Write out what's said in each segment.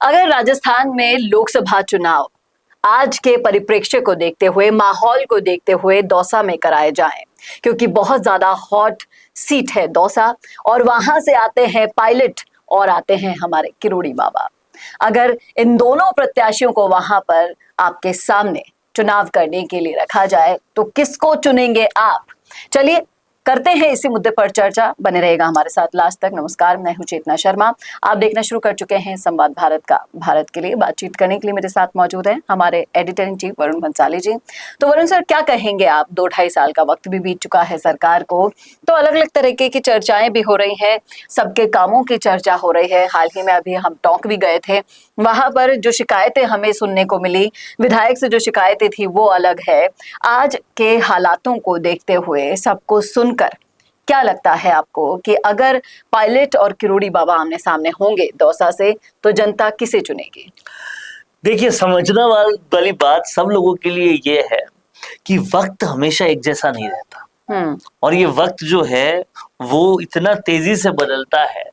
अगर राजस्थान में लोकसभा चुनाव आज के परिप्रेक्ष्य को देखते हुए, माहौल को देखते हुए दौसा में कराए जाएं, क्योंकि बहुत ज्यादा हॉट सीट है दौसा, और वहां से आते हैं पायलट और आते हैं हमारे किरोड़ी बाबा। अगर इन दोनों प्रत्याशियों को वहां पर आपके सामने चुनाव करने के लिए रखा जाए तो किसको चुनेंगे आप? चलिए करते हैं इसी मुद्दे पर चर्चा। बने रहेगा हमारे साथ लास्ट तक। नमस्कार, मैं हूं चेतना शर्मा। आप देखना शुरू कर चुके हैं संवाद भारत का। भारत के लिए बातचीत करने के लिए मेरे साथ मौजूद हैं हमारे editor in chief Varun Bhansali ji. तो वरुण सर, क्या कहेंगे आप? 2-2.5 साल का वक्त भी बीत चुका है सरकार को, तो अलग अलग तरीके की चर्चाएं भी हो रही हैं, सबके कामों की चर्चा हो रही है। हाल ही में अभी हम टोंक भी गए थे, वहां पर जो शिकायतें हमें सुनने को मिली, विधायक से जो शिकायतें थी वो अलग है। आज के हालातों को देखते हुए, सबको सुनकर क्या लगता है आपको कि अगर पायलट और किरोड़ी बाबा आमने सामने होंगे दौसा से, तो जनता किसे चुनेगी? देखिए, समझना वाली बात सब लोगों के लिए ये है कि वक्त हमेशा एक जैसा नहीं रहता। और ये वक्त जो है वो इतना तेजी से बदलता है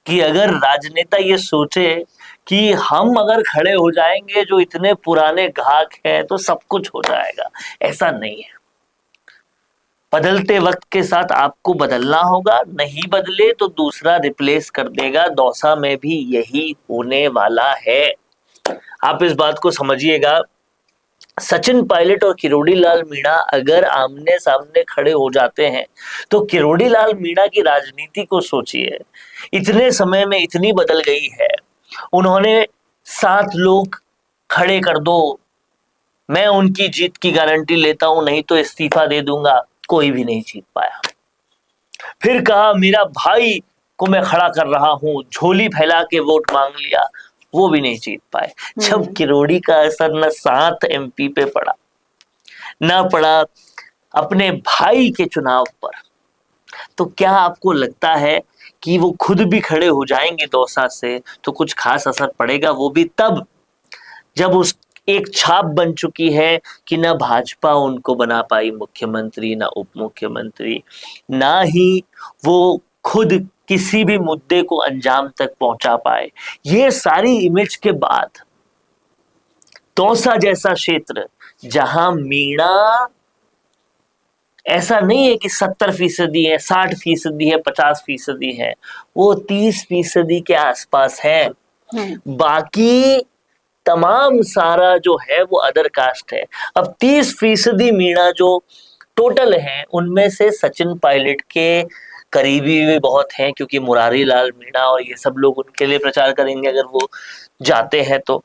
कि अगर राजनेता ये सोचे कि हम अगर खड़े हो जाएंगे जो इतने पुराने घाक हैं तो सब कुछ हो जाएगा, ऐसा नहीं है। बदलते वक्त के साथ आपको बदलना होगा, नहीं बदले तो दूसरा रिप्लेस कर देगा। दौसा में भी यही होने वाला है, आप इस बात को समझिएगा। सचिन पायलट और किरोड़ी लाल मीणा अगर आमने सामने खड़े हो जाते हैं तो किरोड़ी लाल मीणा की राजनीति को सोचिए, इतने समय में इतनी बदल गई है। उन्होंने 7 लोग खड़े कर दो, मैं उनकी जीत की गारंटी लेता हूं, नहीं तो इस्तीफा दे दूंगा, कोई भी नहीं जीत पाया। फिर कहा मेरा भाई को मैं खड़ा कर रहा हूं, झोली फैला के वोट मांग लिया, वो भी नहीं जीत पाए। जब किरोड़ी का असर न 7 MP पे पड़ा, ना पड़ा अपने भाई के चुनाव पर, तो क्या आपको लगता है कि वो खुद भी खड़े हो जाएंगे दौसा से तो कुछ खास असर पड़ेगा? वो भी तब जब उस एक छाप बन चुकी है कि ना भाजपा उनको बना पाई मुख्यमंत्री, ना उप मुख्यमंत्री, ना ही वो खुद किसी भी मुद्दे को अंजाम तक पहुंचा पाए। ये सारी इमेज के बाद दौसा जैसा क्षेत्र, जहां मीणा ऐसा नहीं है कि 70% है, 60% है, 50% है, वो 30% के आसपास है। बाकी तमाम सारा जो है वो अदर कास्ट है। अब 30% मीणा जो टोटल है, उनमें से सचिन पायलट के करीबी भी बहुत हैं, क्योंकि मुरारी लाल मीणा और ये सब लोग उनके लिए प्रचार करेंगे अगर वो जाते हैं तो।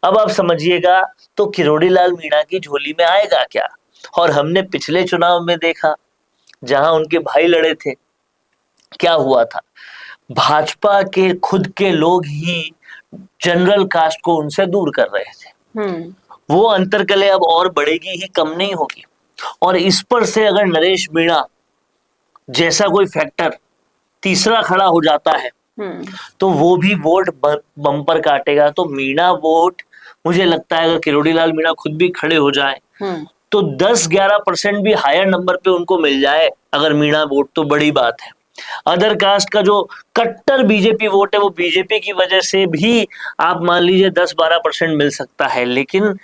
अब आप समझिएगा, तो किरोड़ी लाल मीणा की झोली में आएगा क्या? और हमने पिछले चुनाव में देखा जहां उनके भाई लड़े थे, क्या हुआ था? भाजपा के खुद के लोग ही जनरल कास्ट को उनसे दूर कर रहे थे। वो अंतरकलह अब और बढ़ेगी ही, कम नहीं होगी। और इस पर से अगर नरेश मीणा जैसा कोई फैक्टर तीसरा खड़ा हो जाता है तो वो भी वोट बम्पर काटेगा। तो मीणा वोट, मुझे लगता है अगर किरोड़ी लाल मीणा खुद भी खड़े हो जाए तो 10-11% भी हायर नंबर पे उनको मिल जाए अगर मीणा वोट, तो बड़ी बात है। अदर कास्ट का जो कट्टर बीजेपी वोट है, वो बीजेपी की वजह से भी आप मान लीजिए 10-12% मिल सकता है, लेकिन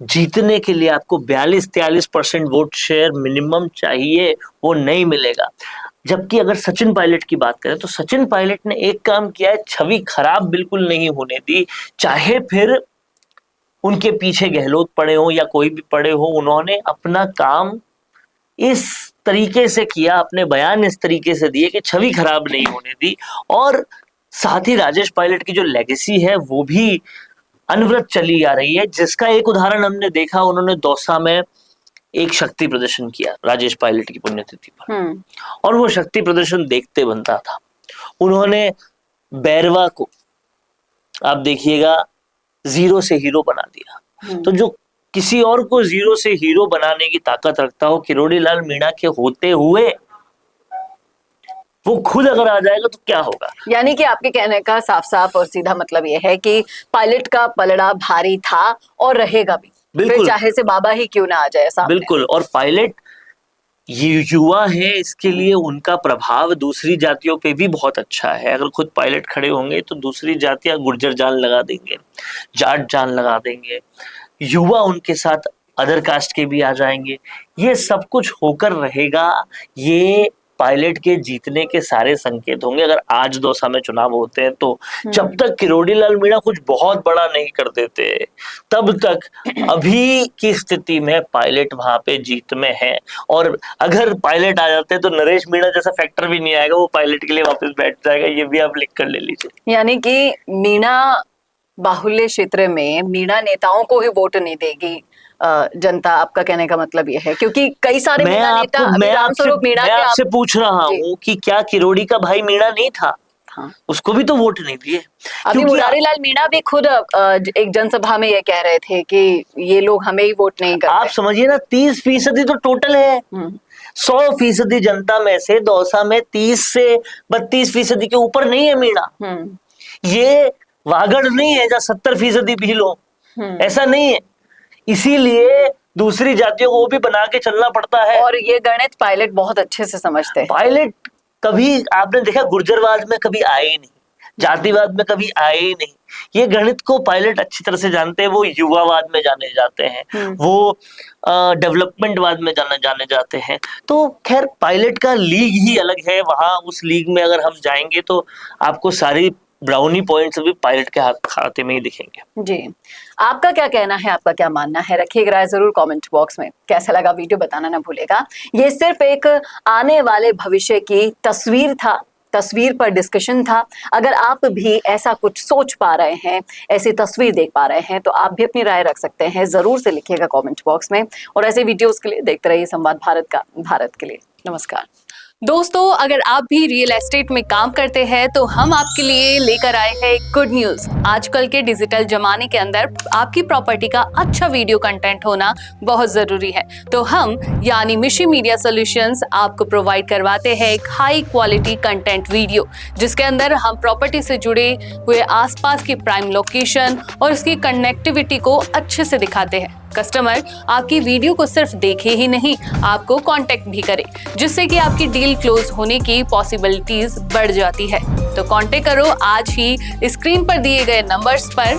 जीतने के लिए आपको 42-43% वोट शेयर मिनिमम चाहिए, वो नहीं मिलेगा। जबकि अगर सचिन पायलट की बात करें तो सचिन पायलट ने एक काम किया है, छवि खराब बिल्कुल नहीं होने दी। चाहे फिर उनके पीछे गहलोत पड़े हो या कोई भी पड़े हो, उन्होंने अपना काम इस तरीके से किया, अपने बयान इस तरीके से दिए कि छवि खराब नहीं होने दी। और साथ ही राजेश पायलट की जो लेगेसी है वो भी अनवरत चली आ रही है, जिसका एक उदाहरण हमने देखा, उन्होंने दौसा में एक शक्ति प्रदर्शन किया राजेश पायलट की पुण्यतिथि पर, और वो शक्ति प्रदर्शन देखते बनता था। उन्होंने बैरवा को, आप देखिएगा, 0 से हीरो बना दिया। तो जो किसी और को 0 से हीरो बनाने की ताकत रखता हो, किरोड़ी लाल मीणा के होते हुए वो खुद अगर आ जाएगा तो क्या होगा? यानी कि आपके कहने का साफ साफ और सीधा मतलब यह है कि पायलट का पलड़ा भारी था और रहेगा भी, फिर चाहे से बाबा ही क्यों ना आ जाए सामने। बिल्कुल। और पायलट ये युवा है, इसके लिए उनका प्रभाव दूसरी जातियों पे भी बहुत अच्छा है। अगर खुद पायलट खड़े होंगे तो दूसरी जातियां गुर्जर जान लगा देंगे, जाट जान लगा देंगे, युवा उनके साथ अदर कास्ट के भी आ जाएंगे। ये सब कुछ होकर रहेगा, ये पायलट के जीतने के सारे संकेत होंगे अगर आज दौसा में चुनाव होते हैं तो। जब तक किरोड़ी लाल मीणा कुछ बहुत बड़ा नहीं कर देते तब तक अभी की स्थिति में पायलट वहां पे जीत में है। और अगर पायलट आ जाते हैं तो नरेश मीणा जैसा फैक्टर भी नहीं आएगा, वो पायलट के लिए वापस बैठ जाएगा। ये भी आप लिख कर ले लीजिए। यानी कि मीणा बाहुल्य क्षेत्र में मीणा नेताओं को ही वोट नहीं देगी जनता, आपका कहने का मतलब ये है? क्योंकि कई सारे मीणा नेता, अभी रामस्वरूप मीणा मैं आपसे पूछ रहा हूँ कि क्या किरोड़ी का भाई मीणा नहीं था? हाँ। उसको भी तो वोट नहीं दिए। अभी मुरारी लाल मीणा भी खुद एक जनसभा में ये कह रहे थे कि ये लोग हमें ही वोट नहीं करते। आप समझिए ना, 30% तो टोटल है। 100% जनता में से दौसा में 30 से 32% के ऊपर नहीं है मीणा। ये वागड़ नहीं है जहाँ 70% भी लो, ऐसा नहीं है। इसीलिए दूसरी जातियों को भी बना के चलना पड़ता है। और ये गणित पायलट बहुत अच्छे से समझते हैं। पायलट कभी आपने देखा गुर्जरवाद में कभी आए ही नहीं, जातिवाद में कभी आए ही नहीं। ये गणित को पायलट अच्छी तरह से जानते हैं। वो युवावाद में जाने जाते हैं, वो डेवलपमेंटवाद में जाने जाते हैं। तो खैर पायलट का लीग ही अलग है। वहां उस लीग में अगर हम जाएंगे तो आपको सारी ब्राउनी पॉइंट्स भी पायलट के खाते में ही दिखेंगे। जी, आपका क्या कहना है, आपका क्या मानना है? रखिएगा राय जरूर कमेंट बॉक्स में। कैसा लगा वीडियो बताना ना भूलेगा। ये सिर्फ एक आने वाले भविष्य की तस्वीर था, तस्वीर पर डिस्कशन था। अगर आप भी ऐसा कुछ सोच पा रहे हैं, ऐसी तस्वीर देख पा रहे हैं, तो आप भी अपनी राय रख सकते हैं। जरूर से लिखिएगा कमेंट बॉक्स में। और ऐसे वीडियोस के लिए देखते रहिए संवाद भारत के लिए। नमस्कार दोस्तों, अगर आप भी रियल एस्टेट में काम करते हैं तो हम आपके लिए लेकर आए हैं गुड न्यूज। आजकल के डिजिटल जमाने के अंदर आपकी प्रॉपर्टी का अच्छा वीडियो कंटेंट होना बहुत जरूरी है। तो हम यानी मिशी मीडिया सॉल्यूशंस आपको प्रोवाइड करवाते हैं एक हाई क्वालिटी कंटेंट वीडियो, जिसके अंदर हम प्रॉपर्टी से जुड़े हुए आसपास की प्राइम लोकेशन और उसकी कनेक्टिविटी को अच्छे से दिखाते हैं। कस्टमर आपकी वीडियो को सिर्फ देखे ही नहीं, आपको कांटेक्ट भी करे, जिससे कि आपकी डील क्लोज होने की पॉसिबिलिटीज बढ़ जाती है। तो कांटेक्ट करो आज ही स्क्रीन पर दिए गए नंबर्स पर।